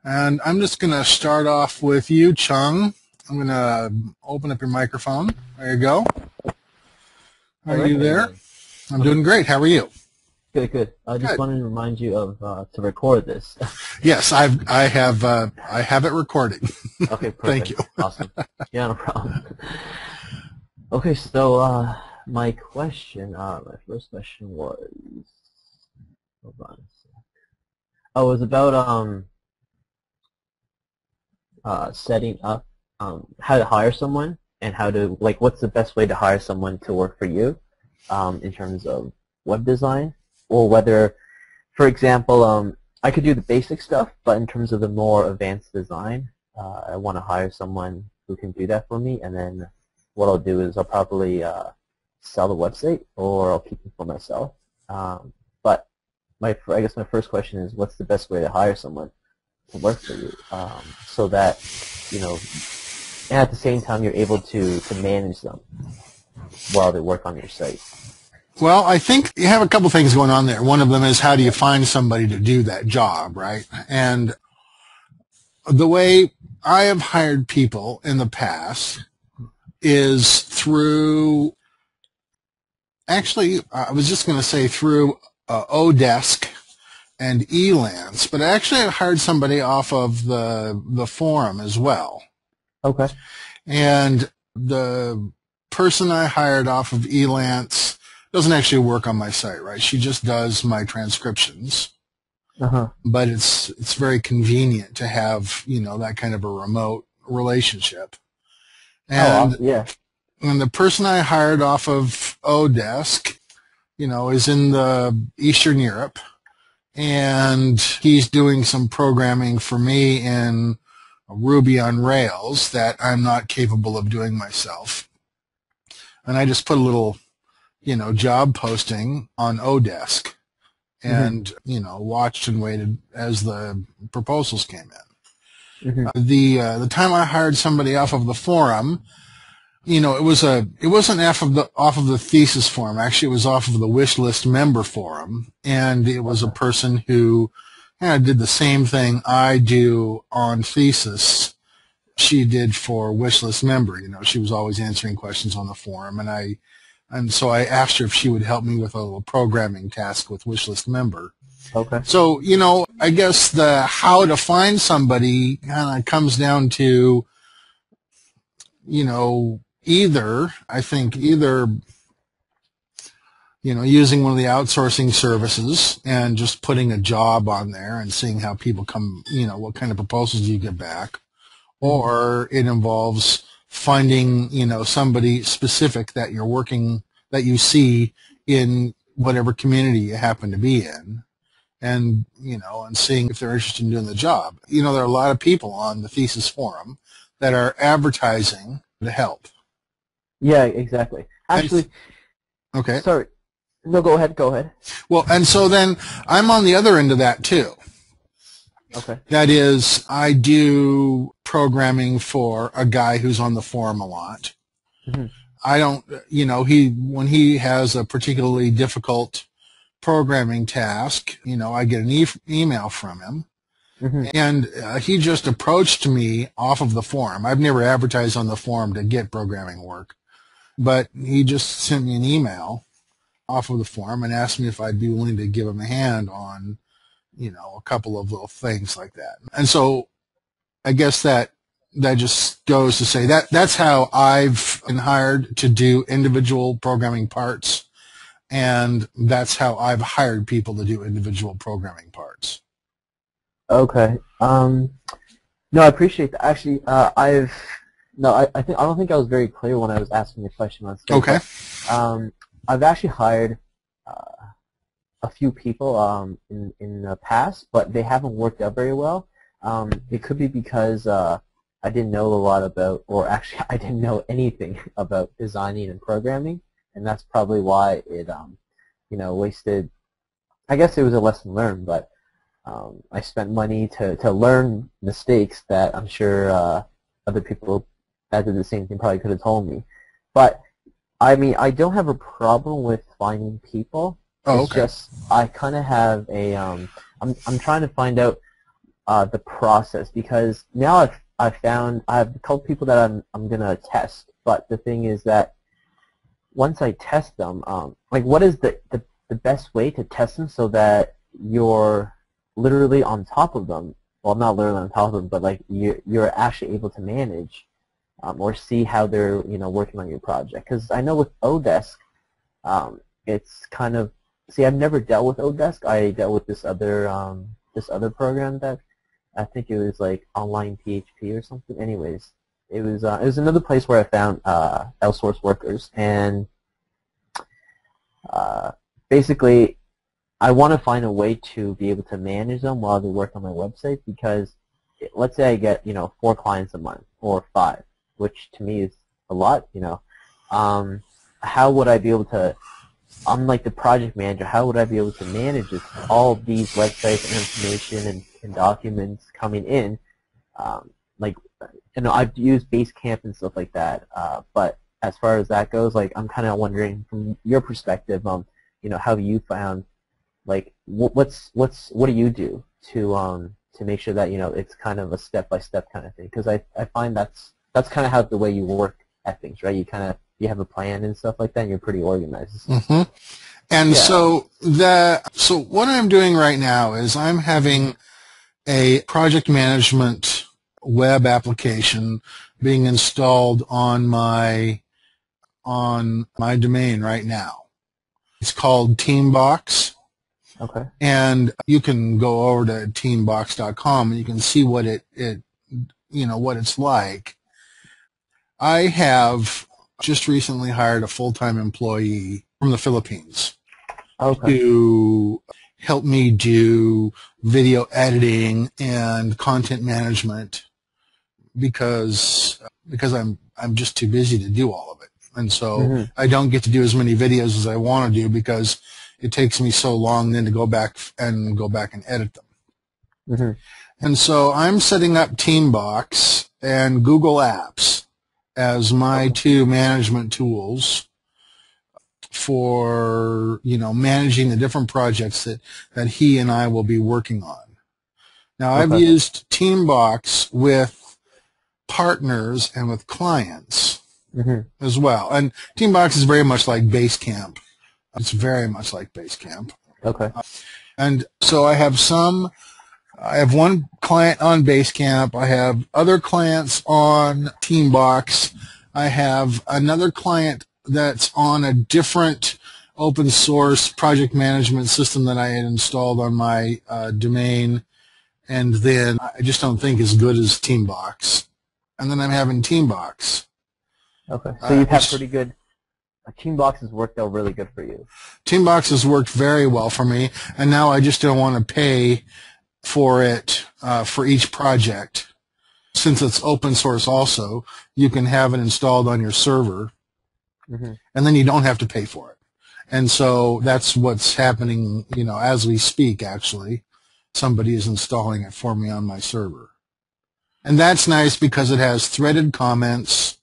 And I'm just going to start off with you, Chung. I'm going to open up your microphone. There you go. All Are right, you how you there? doing? I'm doing great. How are you? Good, good. I just Good. wanted to remind you of to record this. Yes, I have it recording. Okay, Thank you. perfect. Awesome. Yeah, no problem. Okay, so my first question was, hold on a sec. Oh, it was about setting up how to hire someone and how to what's the best way to hire someone to work for you in terms of web design, or whether, for example, I could do the basic stuff, but in terms of the more advanced design, I want to hire someone who can do that for me, and then what I'll do is I'll probably sell the website, or I'll keep it for myself. But I guess my first question is, what's the best way to hire someone to work for you, so that, and at the same time you're able to manage them while they work on your site. Well, I think you have a couple things going on there. One of them is, how do you find somebody to do that job, right? And the way I have hired people in the past is through, actually, I was just going to say through oDesk and Elance, but actually I hired somebody off of the forum as well. Okay. And the person I hired off of Elance doesn't actually work on my site, right? She just does my transcriptions. Uh-huh. But it's very convenient to have, that kind of a remote relationship. And Yeah. and the person I hired off of oDesk, is in the Eastern Europe, and he's doing some programming for me in Ruby on Rails that I'm not capable of doing myself. And I just put a little, job posting on oDesk, and, watched and waited as the proposals came in. The time I hired somebody off of the forum, it wasn't off of the Thesis forum. Actually, it was off of the Wishlist member forum, and it was a person who did the same thing I do on Thesis. She did for Wishlist member. She was always answering questions on the forum, and so I asked her if she would help me with a little programming task with Wishlist member. Okay. So, I guess the how to find somebody kind of comes down to, either using one of the outsourcing services and just putting a job on there and seeing how people come, what kind of proposals you get back, or it involves finding, somebody specific that you see in whatever community you happen to be in, and, and seeing if they're interested in doing the job. There are a lot of people on the Thesis forum that are advertising to help. Yeah, exactly. Actually, okay. Sorry. No, go ahead. Well, and so then I'm on the other end of that too. Okay. That is, I do programming for a guy who's on the forum a lot. I don't, when he has a particularly difficult programming task, I get an email from him. And he just approached me off of the forum. I've never advertised on the forum to get programming work, but he just sent me an email off of the forum and asked me if I'd be willing to give him a hand on, a couple of little things like that. And so I guess that just goes to say that's how I've been hired to do individual programming parts, and that's how I've hired people to do individual programming parts. Okay. No, I appreciate that. Actually, I don't think I was very clear when I was asking the question on stage. Okay. But, I've actually hired a few people in the past, but they haven't worked out very well. It could be because I didn't know a lot about, or actually I didn't know anything about designing and programming, and that's probably why it wasted. I guess it was a lesson learned, but I spent money to learn mistakes that I'm sure other people that did the same thing probably could have told me. But I mean, I don't have a problem with finding people. Oh, it's okay. just I kind of have a I'm trying to find out the process, because now I've found I have a couple people that I'm gonna test, but the thing is that once I test them, like what is the best way to test them so that you're literally on top of them? Well, not literally on top of them, but like you're actually able to manage or see how they're working on your project. Because I know with oDesk, it's kind of I've never dealt with oDesk. I dealt with this other program that I think it was like Online PHP or something. Anyways, it was another place where I found outsourced workers, and basically I want to find a way to be able to manage them while they work on my website, because let's say I get 4 clients a month or 5, which to me is a lot. How would I be able to? I'm like the project manager. How would I be able to manage all these websites and information and documents coming in? Like, I've used Basecamp and stuff like that. But as far as that goes, like, I'm kind of wondering from your perspective, how you found, like, what do you do to make sure that it's kind of a step-by-step kind of thing? Because I find that's kind of how the way you work at things, right? You have a plan and stuff like that, and you're pretty organized. Mm-hmm. And Yeah. so what I'm doing right now is I'm having a project management web application being installed on my domain right now. It's called Teambox. Okay. And you can go over to teambox.com and you can see what what it's like. I have just recently hired a full-time employee from the Philippines to help me do video editing and content management because I'm just too busy to do all of it. And so I don't get to do as many videos as I want to do because it takes me so long then to go back and edit them. And so I'm setting up Teambox and Google Apps as my 2 management tools for managing the different projects that he and I will be working on. Now I've used Teambox with partners and with clients as well, and Teambox is very much like Basecamp. It's very much like Basecamp. Okay. And so I have one client on Basecamp. I have other clients on Teambox. I have another client that's on a different open source project management system that I had installed on my domain, and then I just don't think as good as Teambox. And then I'm having Teambox. Okay. So you've had pretty good. Teambox has worked out really good for you. Teambox has worked very well for me, and now I just don't want to pay for it for each project. Since it's open source also, you can have it installed on your server, and then you don't have to pay for it. And so that's what's happening, as we speak, actually. Somebody is installing it for me on my server. And that's nice because it has threaded comments,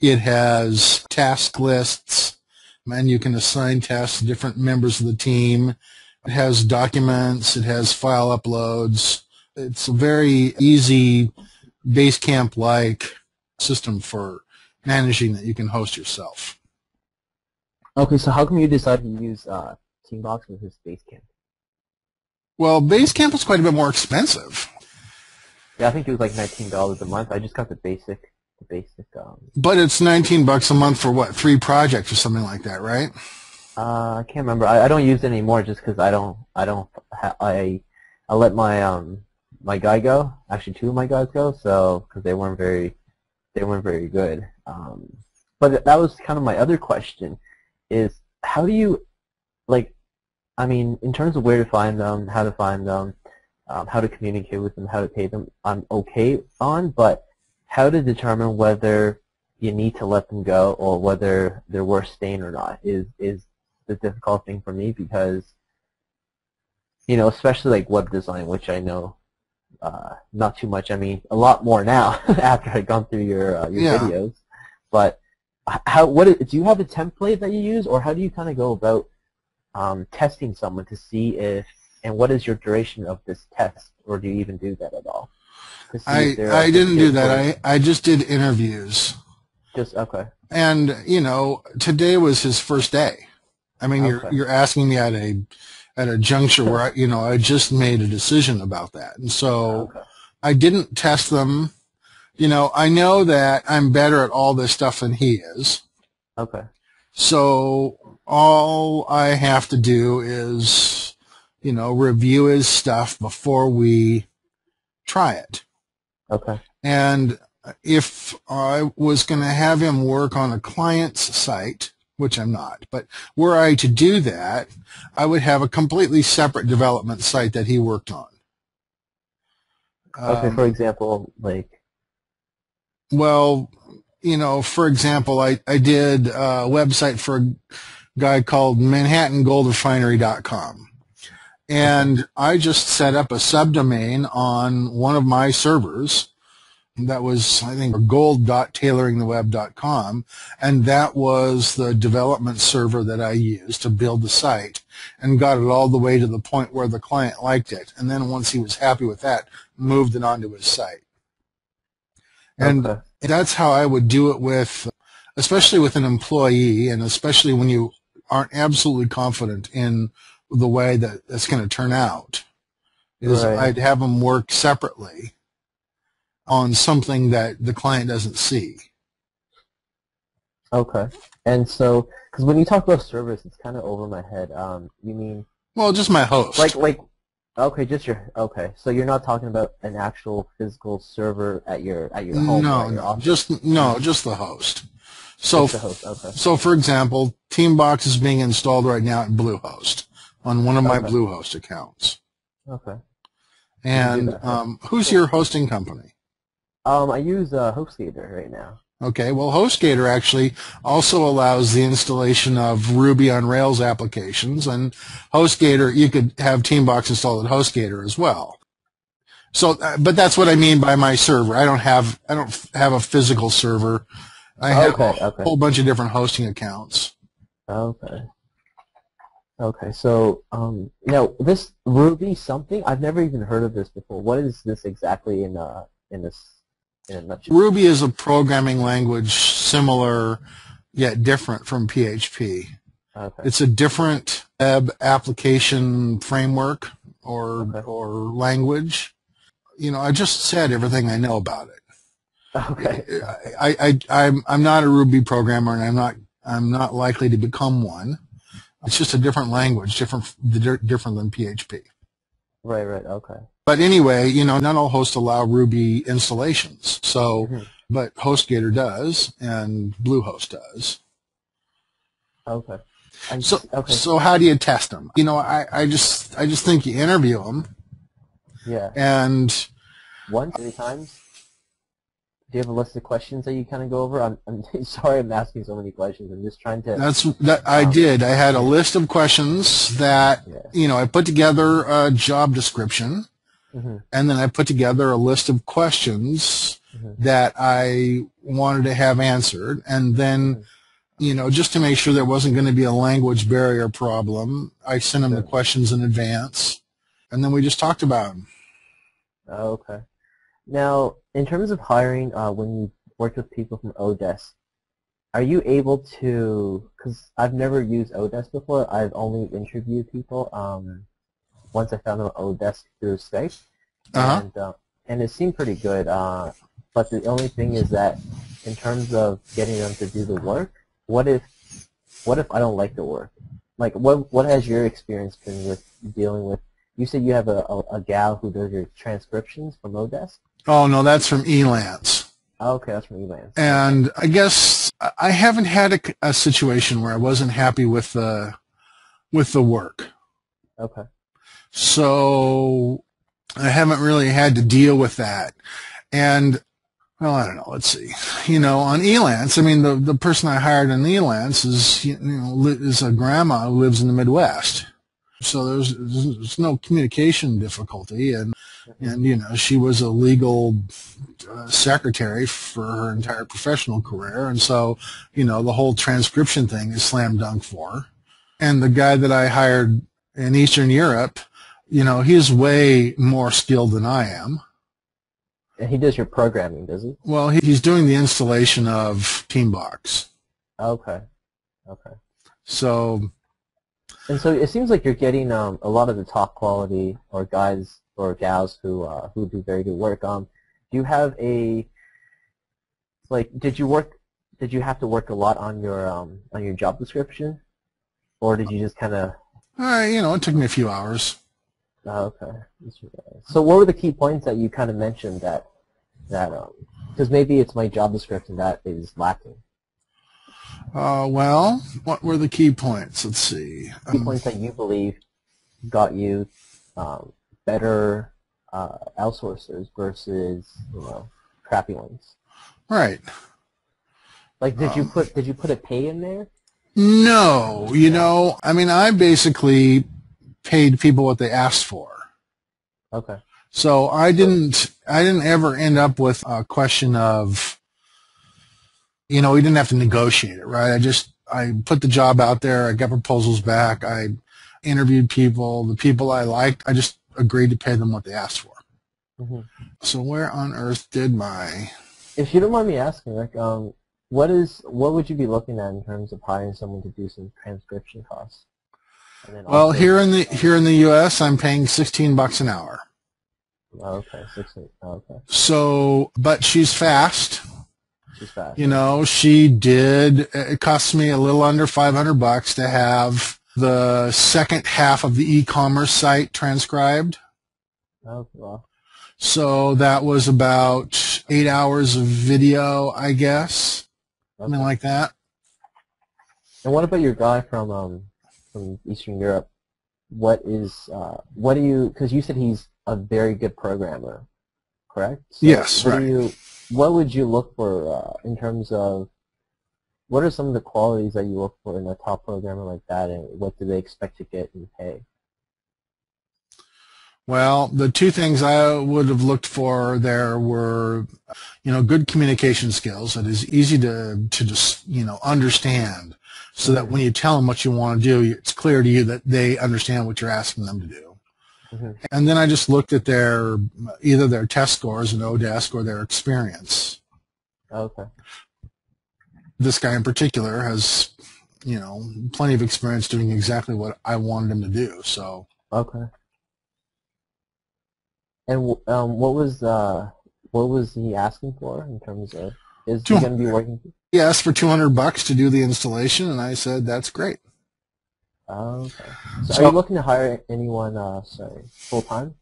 it has task lists, and you can assign tasks to different members of the team. It has documents, it has file uploads. It's a very easy Basecamp-like system for managing that you can host yourself. Okay, so how come you decided to use Teambox versus Basecamp? Well, Basecamp is quite a bit more expensive. Yeah, I think it was like $19 a month. I just got the basic. But it's $19 a month for what, 3 projects or something like that, right? I can't remember. I don't use it anymore just because I let my guy go. Actually, 2 of my guys go. So because they weren't very good. But that was kind of my other question: is how do you in terms of where to find them, how to find them, how to communicate with them, how to pay them, I'm okay on, but how to determine whether you need to let them go or whether they're worth staying or not is the difficult thing for me, because especially like web design, which I know not too much. I mean, a lot more now after I've gone through your videos. But do you have a template that you use, or how do you kind of go about testing someone to see if And what is your duration of this test, or do you even do that at all? To see if they're I didn't do that. for- I just did interviews. Just okay. And, you know, today was his first day. I mean, Okay. you're asking me at a juncture where I just made a decision about that. And so Okay. I didn't test them. You know, I know that I'm better at all this stuff than he is. Okay. So all I have to do is, review his stuff before we try it. Okay. And if I was going to have him work on a client's site, which I'm not, but were I to do that, I would have a completely separate development site that he worked on. Okay. For example, like. Well, for example, I did a website for a guy called ManhattanGoldRefinery.com. And I just set up a subdomain on one of my servers that was, I think, gold.tailoringtheweb.com, and that was the development server that I used to build the site, and got it all the way to the point where the client liked it. And then once he was happy with that, moved it onto his site. And that's how I would do it with, especially with an employee, and especially when you aren't absolutely confident in the way that it's going to turn out, is I'd have them work separately on something that the client doesn't see. Okay. And so, because when you talk about servers, it's kind of over my head. You mean? Well, just my host. Like, okay, just your, okay. So you're not talking about an actual physical server at your home? No, your office? just the host. So, just the host. Okay. So for example, Teambox is being installed right now at Bluehost on one of my Bluehost accounts. Okay. And who's your hosting company? I use HostGator right now. Okay, well, HostGator actually also allows the installation of Ruby on Rails applications, and HostGator, you could have Teambox installed at HostGator as well. So, but that's what I mean by my server. I don't have a physical server. I have a whole bunch of different hosting accounts. Okay. Okay, so now this Ruby something, I've never even heard of this before. What is this exactly in a nutshell? Ruby is a programming language similar yet different from PHP. Okay. It's a different web application framework or language. I just said everything I know about it. Okay. I'm not a Ruby programmer, and I'm not likely to become one. It's just a different language, different than PHP. Right, okay. But anyway, not all hosts allow Ruby installations. So, but HostGator does, and Bluehost does. Okay. So how do you test them? I just think you interview them. Yeah. And 3 times. Do you have a list of questions that you kind of go over? I'm sorry I'm asking so many questions. I'm just trying to... I did. I had a list of questions that, I put together a job description, and then I put together a list of questions that I wanted to have answered, and then, just to make sure there wasn't going to be a language barrier problem, I sent them the questions in advance, and then we just talked about them. Okay. Now, in terms of hiring, when you work with people from oDesk, are you able to, because I've never used oDesk before, I've only interviewed people once I found out oDesk through Skype, and it seemed pretty good, but the only thing is that in terms of getting them to do the work, what if I don't like the work? Like, what has your experience been with dealing with, you said you have a gal who does your transcriptions from oDesk? Oh, no, that's from Elance. Okay, that's from Elance. And I guess I haven't had a situation where I wasn't happy with the work. Okay. So I haven't really had to deal with that. And, well, I don't know, let's see. On Elance, I mean, the person I hired on Elance is a grandma who lives in the Midwest. So there's no communication difficulty, and she was a legal secretary for her entire professional career, and so the whole transcription thing is slam dunk for her. And the guy that I hired in Eastern Europe he's way more skilled than I am. And he does your programming, does he? Well, he's doing the installation of Teambox. Okay. Okay. So, and so it seems like you're getting a lot of the top quality or guys or gals who do very good work. Do you have did you have to work a lot on your job description, or did you just kind of? it took me a few hours. Oh, okay. So what were the key points that you kind of mentioned that because maybe it's my job description that is lacking. Well, what were the key points? Let's see. Key points that you believe got you better outsourcers versus crappy ones. Right. Like, did you put a pay in there? No, I basically paid people what they asked for. Okay. So I didn't ever end up with a question of, we didn't have to negotiate it, right? I put the job out there, I got proposals back, I interviewed people, the people I liked, I just agreed to pay them what they asked for. Mm-hmm. So where on earth did my... If you don't mind me asking, what would you be looking at in terms of hiring someone to do some transcription costs? And then well, also, here in the U.S., I'm paying $16 an hour. Oh, okay, 16. Oh, okay. So, but she's fast. She's fast. It cost me a little under $500 to have the second half of the e-commerce site transcribed. Oh, wow. So that was about 8 hours of video, I guess. Okay. Something like that. And what about your guy from Eastern Europe? What do you, because you said he's a very good programmer, correct? So yes, right. What would you look for in terms of, what are some of the qualities that you look for in a top programmer like that, and what do they expect to get in pay? Well, the two things I would have looked for there were, good communication skills. That is easy to just, understand, so that when you tell them what you want to do, it's clear to you that they understand what you're asking them to do. Mm-hmm. And then I just looked at either their test scores in oDesk or their experience. Okay. This guy in particular has, plenty of experience doing exactly what I wanted him to do. So. Okay. And what was he asking for in terms of, is he going to be working? He asked for $200 to do the installation, and I said that's great. Okay. So are you looking to hire anyone, full-time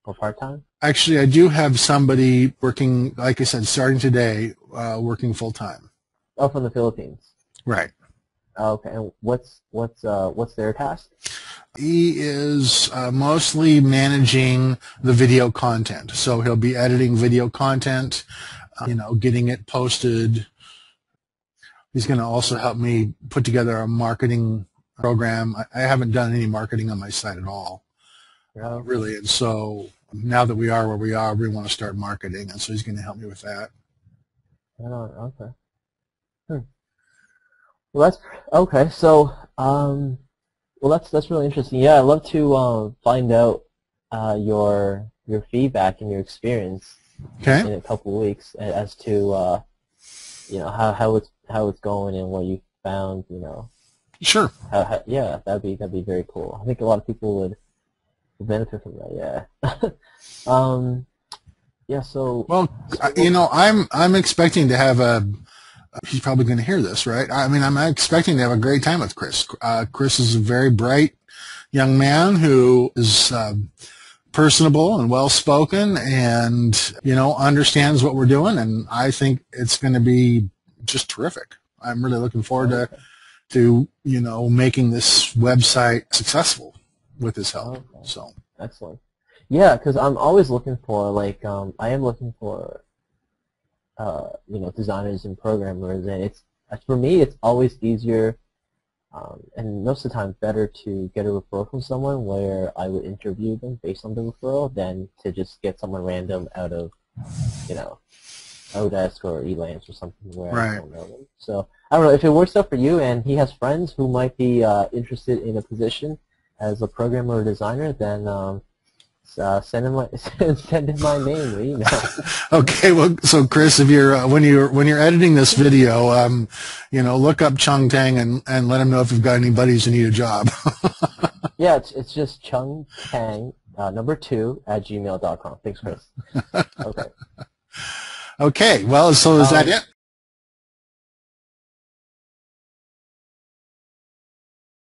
or part-time? Actually, I do have somebody working, like I said, starting today, working full-time. Oh, from the Philippines. Right. Okay. And what's their task? He is mostly managing the video content. So he'll be editing video content, getting it posted. He's going to also help me put together a marketing program. I haven't done any marketing on my site at all, really. And so now that we are where we are, we want to start marketing, and so he's going to help me with that. Okay. Well, that's okay. So, that's really interesting. Yeah, I'd love to find out your feedback and your experience in a couple of weeks as to how it's going and what you found. Sure. Yeah, that'd be very cool. I think a lot of people would benefit from that. Yeah. Yeah. So. Well, I'm expecting to have he's probably going to hear this, right? I'm expecting to have a great time with Chris. Chris is a very bright young man who is personable and well-spoken, and understands what we're doing. And I think it's going to be just terrific. I'm really looking forward to making this website successful with his help. Okay. So excellent. Yeah, because I'm always looking for I am looking for designers and programmers, and for me it's always easier and most of the time better to get a referral from someone where I would interview them based on the referral than to just get someone random out of oDesk or Elance or something where I don't know them. So I don't know if it works out for you and he has friends who might be interested in a position as a programmer or designer, then send him my name or email. Okay, well, so Chris, if you're when you're editing this video, look up Chung Tang and let him know if you've got any buddies who need a job. Yeah, it's just Chung Tang #2 @gmail.com. Thanks, Chris. Okay. Okay, well, so is that it?